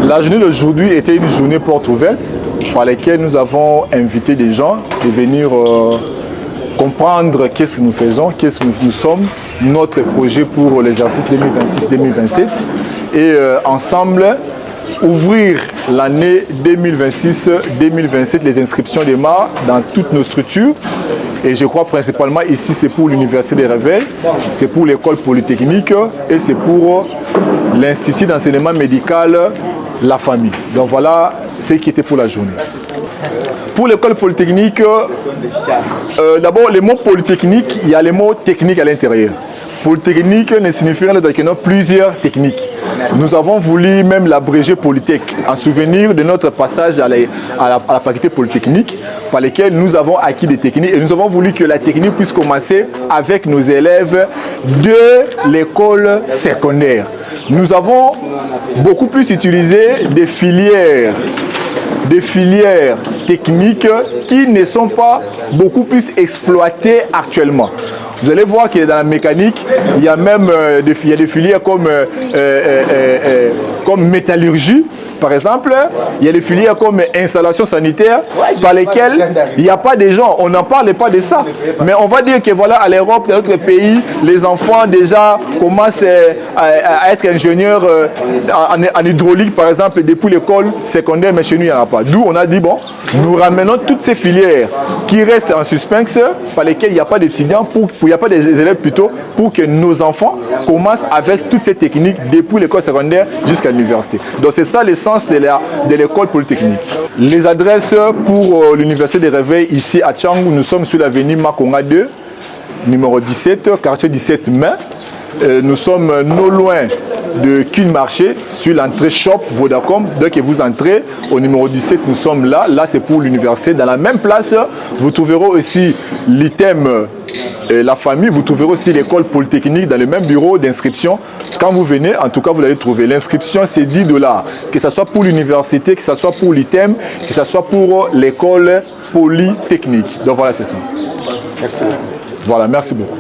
La journée d'aujourd'hui était une journée porte ouverte par laquelle nous avons invité des gens de venir comprendre qu'est-ce que nous faisons, qu'est-ce que nous sommes, notre projet pour l'exercice 2026-2027 et ensemble ouvrir l'année 2026-2027, les inscriptions démarrent dans toutes nos structures. Et je crois principalement ici, c'est pour l'Université des Réveils, c'est pour l'école polytechnique et c'est pour l'Institut d'enseignement médical, la famille. Donc voilà ce qui était pour la journée. Pour l'école polytechnique, d'abord les mots polytechnique, il y a les mots techniques à l'intérieur. Polytechnique ne signifie rien d'autre que non, plusieurs techniques. Nous avons voulu même l'abréger Polytech en souvenir de notre passage à la faculté polytechnique par lesquelles nous avons acquis des techniques et nous avons voulu que la technique puisse commencer avec nos élèves de l'école secondaire. Nous avons beaucoup plus utilisé des filières techniques qui ne sont pas beaucoup plus exploitées actuellement. Vous allez voir que dans la mécanique, il y a même des filières comme métallurgie, par exemple. Il y a des filières comme installation sanitaire, par lesquelles il n'y a pas de gens. On n'en parle pas de ça. Mais on va dire que voilà, à l'Europe, dans notre pays, les enfants déjà commencent à être ingénieurs en hydraulique, par exemple, depuis l'école secondaire, mais chez nous, il n'y en a pas. D'où on a dit, bon, nous ramenons toutes ces filières qui restent en suspense, par lesquelles il n'y a pas d'étudiants, il n'y a pas des élèves plutôt, pour que nos enfants commencent avec toutes ces techniques depuis l'école secondaire jusqu'à l'université. Donc c'est ça l'essence de l'école polytechnique. Les adresses pour l'Université des Réveils ici à Tchangou, nous sommes sur l'avenue Makonga 2, numéro 17, quartier 17 mai. Nous sommes non loin de Kin Marché, sur l'entrée shop Vodacom. Dès que vous entrez au numéro 17, nous sommes là. Là, c'est pour l'université. Dans la même place, vous trouverez aussi l'item la famille. Vous trouverez aussi l'école polytechnique dans le même bureau d'inscription. Quand vous venez, en tout cas, vous allez trouver. L'inscription, c'est 10 $. Que ce soit pour l'université, que ce soit pour l'item, que ce soit pour l'école polytechnique. Donc voilà, c'est ça. Merci. Voilà, merci beaucoup.